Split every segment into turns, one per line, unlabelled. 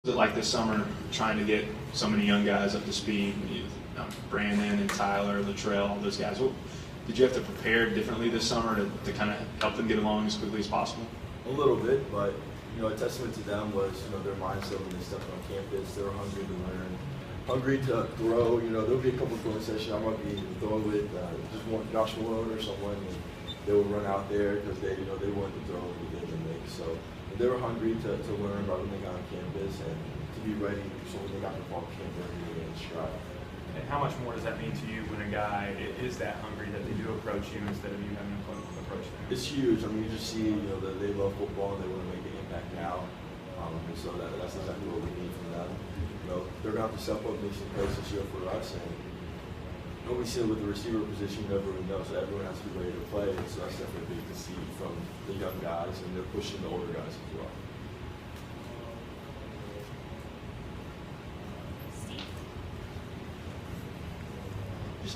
Was it like this summer trying to get so many young guys up to speed? Brandon and Tyler, Latrell, those guys. Did you have to prepare differently this summer to kind of help them get along as quickly as possible?
A little bit, but a testament to them was their mindset when they stepped on campus. They were hungry to learn, hungry to throw. There'll be a couple of throwing sessions I might be throwing with just one Joshua Dobbs or someone, and they would run out there because they wanted to throw and get the mix. So they were hungry to learn right when they got on campus and to be ready so when they got the ball camp ready and stride.
And how much more does that mean to you when a guy is that hungry that they do approach you instead of you having to approach them?
It's huge. I mean, you just see that they love football and they want to make an impact now. And so that's exactly what we need from them. They're going to have to step up and make some plays this year for us. And we see it with the receiver position, you never really know. So everyone has to be ready to play. And so that's definitely big to see from the young guys, and they're pushing the older guys as well.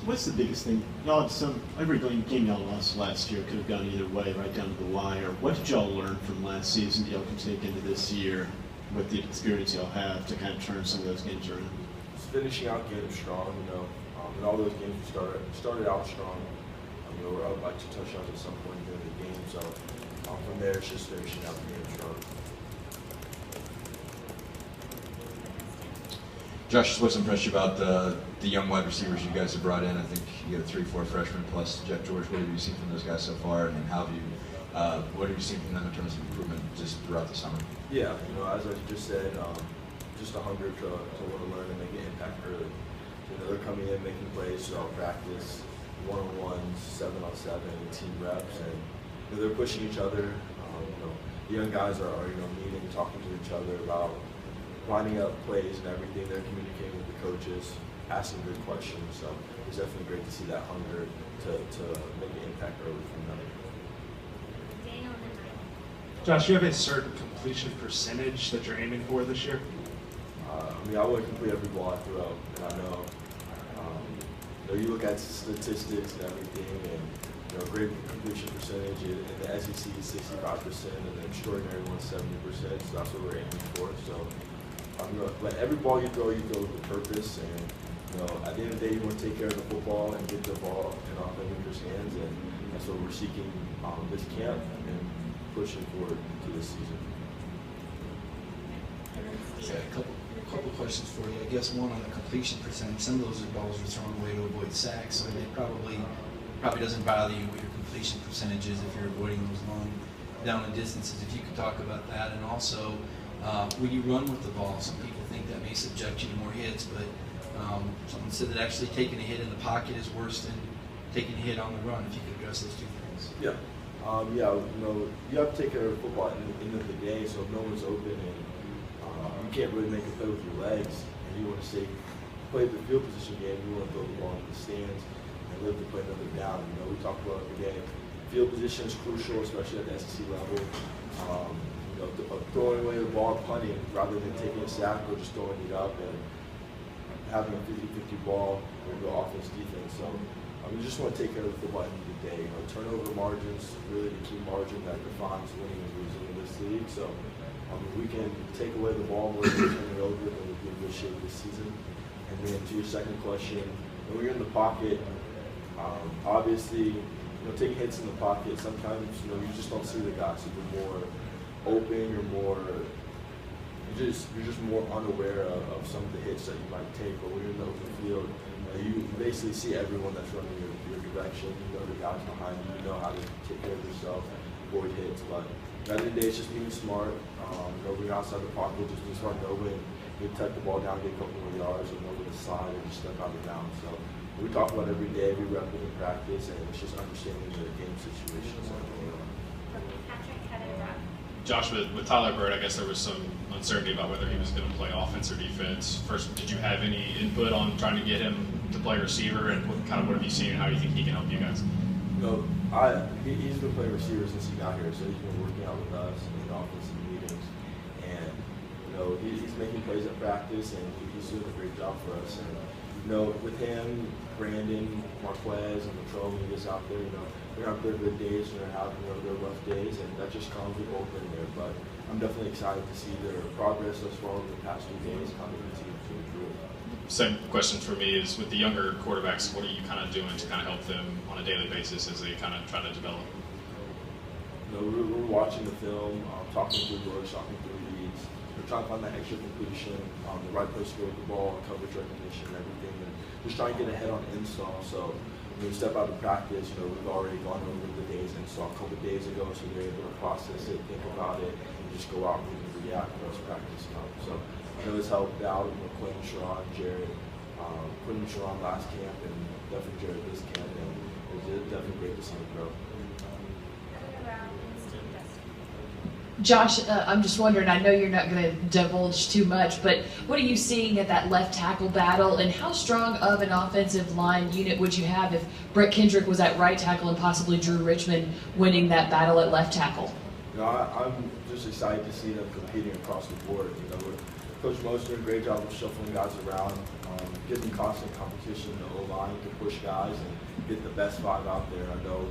What's the biggest thing? Y'all had every game y'all lost last year could have gone either way, right down to the wire. What did y'all learn from last season that y'all can take into this year with the experience y'all have to kind of turn some of those games around?
Just finishing out games strong, and all those games we started out strong. We're up by 2 touchdowns at some point during the game, so from there it's just finishing out the game strong.
Josh, what's impressed you about the young wide receivers you guys have brought in? I think you got 3-4 freshmen plus Jeff George. What have you seen from those guys so far, and what have you seen from them in terms of improvement just throughout the summer?
Yeah, as I just said, just a hunger to want to learn and make an impact early. They're coming in, making plays throughout practice, one-on-ones, 7-on-7, team reps, and they're pushing each other. The young guys are meeting, talking to each other about lining up plays and everything. They're communicating with the coaches, asking good questions. So it's definitely great to see that hunger to make an impact early from them.
Josh, you have a certain completion percentage that you're aiming for this year?
I want to complete every ball I throw, and I know. You look at statistics and everything, and great completion percentage in the SEC is 65%, and the extraordinary one 70%. So that's what we're aiming for. So. But every ball you throw with a purpose, and at the end of the day, you want to take care of the football and get the ball in our playmakers' hands, and that's what we're seeking this camp and pushing forward to this season.
Yeah, a couple questions for you. I guess one on the completion percentage. Some of those balls are thrown away to avoid sacks, so it probably doesn't bother you what your completion percentage is if you're avoiding those long down and distances. If you could talk about that, and also. When you run with the ball, some people think that may subject you to more hits, but someone said that actually taking a hit in the pocket is worse than taking a hit on the run. If you could address those two things.
Yeah. You have to take care of football at the end of the day, so if no one's open and you can't really make a play with your legs, and you want to play the field position game, you want to throw the ball in the stands and live to play another down. We talk about every day. Field position is crucial, especially at the SEC level. Throwing away the ball, punting, rather than taking a sack or just throwing it up and having a 50-50 ball or go offense, defense. So we just want to take care of the football at the end of the day. Turnover margins, really the key margin that defines winning and losing in this league. So we can take away the ball more than turn it over, then we'll be in good shape this season. And then to your second question, when you're in the pocket, obviously, taking hits in the pocket, sometimes you just don't see the guys. So you're more open, you're just more unaware of some of the hits that you might take. But when you're in the open field, you basically see everyone that's running your direction. You know the guys behind you. You know how to take care of yourself, avoid hits. But at the end of the day, it's just being smart. Being outside the pocket, just being smart, know when you tuck the ball down, get a couple more yards, or know when to slide, and just step out of bounds. So we talk about every day, every rep in practice, and it's just understanding the game situations.
Josh, with Tyler Bird, I guess there was some uncertainty about whether he was going to play offense or defense. First, did you have any input on trying to get him to play receiver, and what have you seen, and how do you think he can help you guys?
He's been playing receiver since he got here, so he's been working out with us in the offensive meetings, and he's making plays at practice, and he's doing a great job for us. And with him, Brandon, Marquez, and Latrell, when he gets out there, we're having their good days and they're having their rough days, and that just comes with both in there. But I'm definitely excited to see their progress thus far over the past 2 days, how they continue to improve.
Same question for me is with the younger quarterbacks, what are you kind of doing to kind of help them on a daily basis as they kind of try to develop?
You know, we're watching the film, talking through words, talking through reads. We're trying to find that extra completion, the right place to go with the ball, coverage recognition, everything, and just trying to get ahead on install. So when we step out of practice, you know, we've already gone over the day's install a couple days ago, so they're able to process it, think about it, and just go out and react once practice comes. So I know it's helped out with Quinn, Sharon, Jared, Quinn and Sharon last camp, and definitely Jared this camp, and it's definitely great to see him grow.
Josh, I'm just wondering, I know you're not going to divulge too much, but what are you seeing at that left tackle battle, and how strong of an offensive line unit would you have if Brett Kendrick was at right tackle and possibly Drew Richmond winning that battle at left tackle?
You know, I'm just excited to see them competing across the board. You know, Coach Mo's doing a great job of shuffling guys around, getting constant competition in the O-line to push guys and get the best 5 out there. I know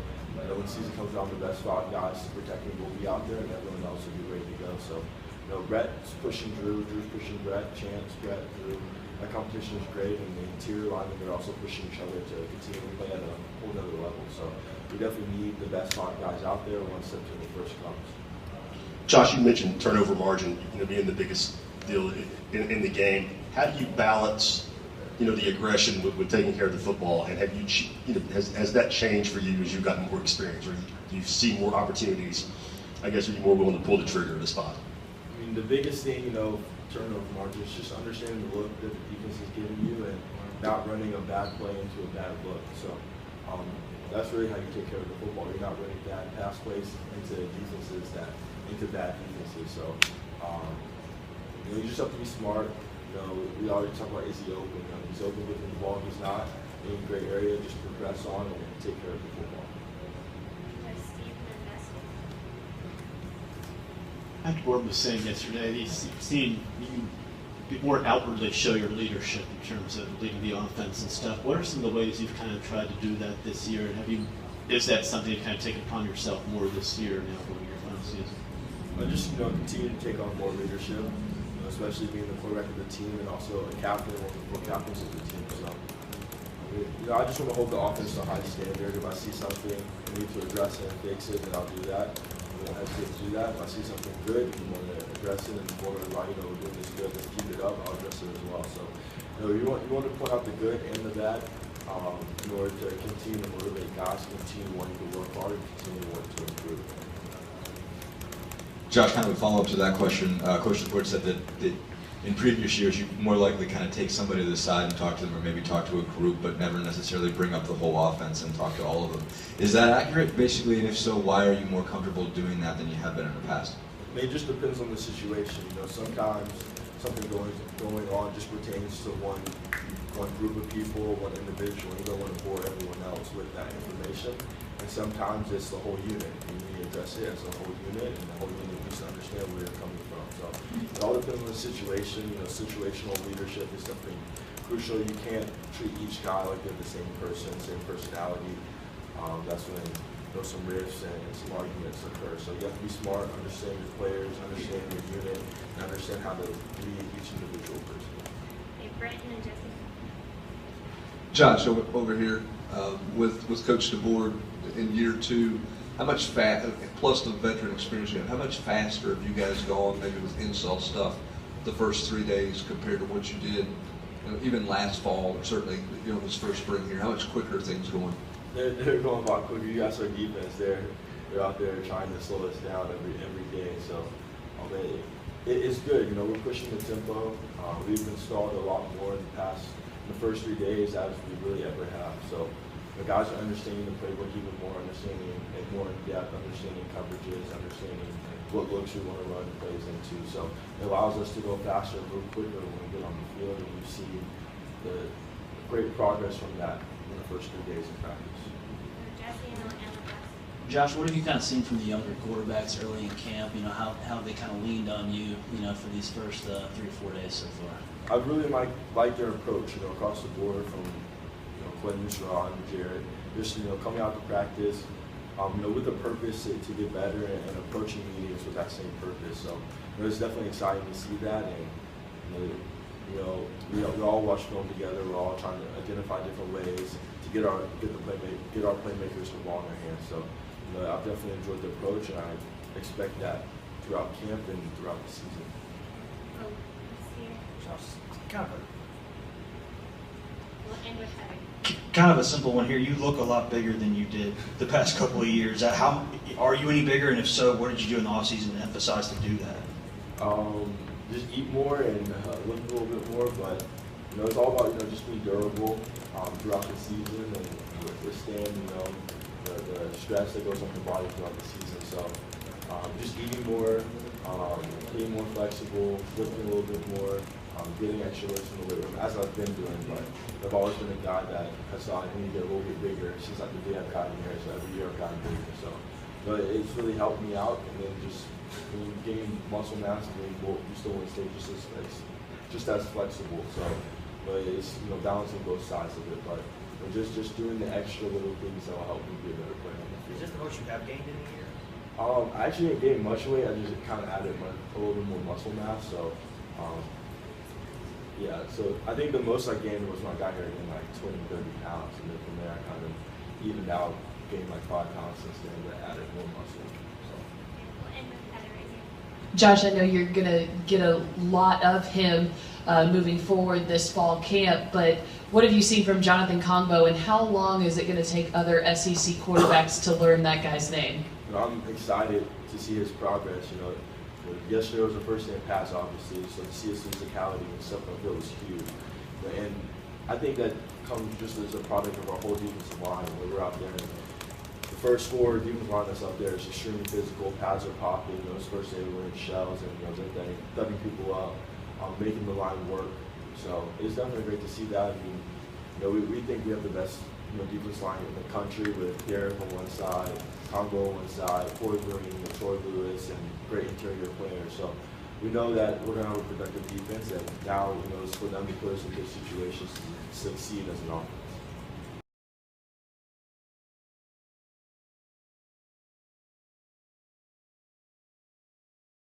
when season comes around, the best 5 guys to protect him will be out there, and everyone else will be ready to go. So, you know, Brett's pushing Drew, Drew's pushing Brett, Chance, Brett, Drew. That competition is great, and the interior linemen are also pushing each other to continue to play at a whole nother level. So, we definitely need the best 5 guys out there once September 1st comes.
Josh, you mentioned turnover margin, you know, being the biggest deal in the game. How do you balance, you know, the aggression with taking care of the football, and have you, you know, has that changed for you as you've gotten more experience, or do you see more opportunities? I guess are you more willing to pull the trigger at a spot?
I mean, the biggest thing, you know, turnover margin is just understanding the look that the defense is giving you and not running a bad play into a bad look. So that's really how you take care of the football. You're not running bad pass plays into defenses into bad defenses. So you know, you just have to be smart. You know, we always talk about, is he open? You know, he's open within the ball. He's not in a great area. Just progress on and take care of the football.
Dr. Gordon was saying yesterday, he's seen you more outwardly show your leadership in terms of leading the offense and stuff. What are some of the ways you've kind of tried to do that this year? And is that something you've kind of taken upon yourself more this year now going your final season?
I just, you know, continue to take on more leadership, you know, especially being the quarterback of the team and also a captain, one of the captains of the team. So, you know, I just want to hold the offense to a high standard. If I see something I need to address it and fix it, then I'll do that. I won't hesitate to do that. If I see something good and you want to address it and you want to, you know, we're doing this good, let's keep it up, I'll address it as well. So, you know, you want to point out the good and the bad in order to continue to motivate guys, continue wanting to work hard, and continue wanting to improve.
Josh, kind of a follow-up to that question. Coach LaPorte said that in previous years you more likely kind of take somebody to the side and talk to them, or maybe talk to a group, but never necessarily bring up the whole offense and talk to all of them. Is that accurate, basically? And if so, why are you more comfortable doing that than you have been in the past?
I mean, it just depends on the situation. You know, sometimes something going on just pertains to one group of people, one individual. You don't want to bore everyone else with that information. And sometimes it's the whole unit. You need to address it as a whole unit, and the whole unit needs to understand where you're coming from. So it all depends on the situation. You know, situational leadership is something crucial. You can't treat each guy like they're the same person, same personality. That's when some rifts and some arguments occur. So you have to be smart, understand your players, understand your unit, and understand how to lead each individual person.
Hey, Brenton and Jesse.
Josh, over here with Coach DeBoer in year 2, how much plus the veteran experience you have, how much faster have you guys gone maybe with install stuff the first 3 days compared to what you did, you know, even last fall, or certainly, you know, this first spring here? How much quicker are things going?
They're going a lot quicker. You guys are defense. They're out there trying to slow us down every day. So it's good. You know, we're pushing the tempo. We've installed a lot more in the first 3 days as we really ever have. So the guys are understanding the playbook even more, understanding and more in depth, understanding coverages, understanding what looks we want to run plays into. So it allows us to go faster and move quicker when we get on the field, and you see the great progress from that in the first 3 days of practice.
Josh, what have you kind of seen from the younger quarterbacks early in camp? You know, how they kind of leaned on you, you know, for these first 3 or 4 days so far?
I really like their approach, you know, across the board from, you know, Quentin, Sharon, Jared. Just, you know, coming out to practice, with the purpose to get better and approaching meetings with that same purpose. So it's definitely exciting to see that, and we all watch film together. We're all trying to identify different ways to get our playmakers the ball in their hands. So I've definitely enjoyed the approach, and I expect that throughout camp and throughout the season.
Oh, let's
Kind of
We'll end with Heather.
kind of a simple one here. You look a lot bigger than you did the past couple of years. How are you any bigger? And if so, what did you do in the offseason to emphasize to do that?
Just eat more and lift a little bit more, but it's all about just being durable throughout the season and withstand the stress that goes on your body throughout the season. So just eating more, being more flexible, lifting a little bit more, getting extra lifts in the weight room, as I've been doing. But I've always been a guy that has thought I need to get a little bit bigger since like the day I've gotten here. So every year I've gotten bigger. So but it's really helped me out, and then just when you gain muscle mass, you still want to stay just as flexible. So but it's balancing both sides of it, but just doing the extra little things that will help me be a better player on the field.
Is this the most you have gained in a year?
I actually didn't gain much weight. I just kind of added a little bit more muscle mass. So yeah, so I think the most I gained was when I got here in like 20, 30 pounds, and then from there I kind of evened out, gained like 5 pounds since then, but added more muscle.
We'll end with Heather right here.
Josh, I know you're going to get a lot of him moving forward this fall camp, but what have you seen from Jonathan Kongbo, and how long is it going to take other SEC quarterbacks to learn that guy's name?
I'm excited to see his progress. Yesterday was the first day of pass, obviously, so to see his physicality and stuff like that was huge. And I think that comes just as a product of our whole defensive line. When we're out there, and the first 4 defensive line that's out there is extremely physical. Pads are popping. Those first day we're in shells and they're thugging people up, making the line work. So it's definitely great to see that. We think we have the best defense line in the country with Derek on one side, Congo on one side, Corey Green, Troy Lewis, and great interior players. So we know that we're going to have a productive defense, and now it's for them to put us in good situations to succeed as an offense.